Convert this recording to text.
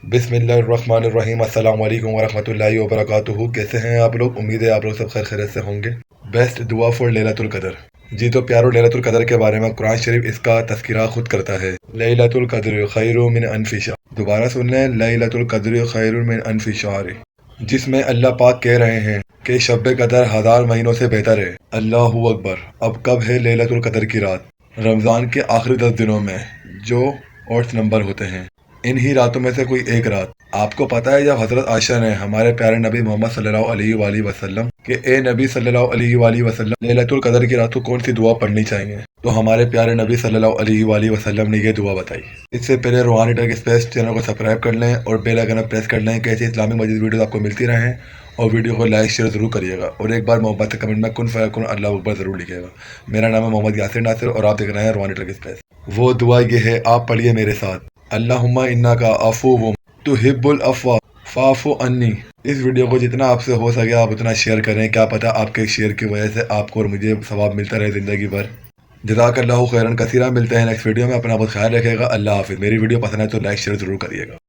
बिस्मिल्लाहिर्रहमानिर्रहीम। अस्सलाम वालेकुम वरहमतुल्लाहि वबरकातुहू। कैसे हैं आप लोग? उम्मीद है आप लोग सब खैर खैरियत से होंगे। बेस्ट दुआ फॉर लैलतुल कदर। जी तो प्यारो, लैलतुल कदर के बारे में कुरान शरीफ इसका तज़किरा खुद करता है। लैलतुल कद्र खैरुम मिन अल्फि शहर। दोबारा सुन लें, लैलतुल कद्र खैरुम मिन अल्फि शहर, जिसमें अल्लाह पाक कह रहे हैं कि शब कदर 1000 महीनों से बेहतर है। अल्लाहू अकबर। अब कब है लैलतुल कदर की रात? रमज़ान के आखिरी 10 दिनों में, जो 8 नंबर होते हैं। इन्हीं रातों में से कोई एक रात। आपको पता है, जब हज़रत आयशा ने हमारे प्यारे नबी मोहम्मद सल्लल्लाहु अलैहि वसल्लम कि ए नबी सल्लल्लाहु अलैहि वसल्लम, लैलतुल कदर की रात को कौन सी दुआ पढ़नी चाहिए, तो हमारे प्यारे नबी सल्लल्लाहु अलैहि वसल्लम ने ये दुआ बताई। इससे पहले रूहानी टर्क स्पेस चैनल को सब्सक्राइब कर लें और बेल आइकन प्रेस कर लें कि ऐसी इस्लामी मजीद वीडियो आपको मिलती रहें। और वीडियो को लाइक शेयर ज़रूर करिएगा और एक बार मोहब्बत से कमेंट में कुन फयकुन अल्लाह अकबर ज़रूर लिखिएगा। मेरा नाम है मोहम्मद यासिर नासिर और आप देख रहे हैं रूहानी टर्क स्पेस। वो दुआ ये है, आप पढ़िए मेरे साथ। अल्लाहुम्मा इन्नका अफ़ुव्वुन तुहिब्बुल अफ़्व फ़अफ़ु अन्नी। इस वीडियो को जितना आपसे हो सके आप उतना शेयर करें। क्या पता आपके शेयर की वजह से आपको और मुझे सवाब मिलता रहे ज़िंदगी भर। जज़ाकल्लाहु खैरन कसीरा। मिलते हैं नेक्स्ट वीडियो में। अपना बहुत ख्याल रखिएगा। अल्लाह हाफ़िज़। मेरी वीडियो पसंद है तो लाइक शेयर ज़रूर करिएगा।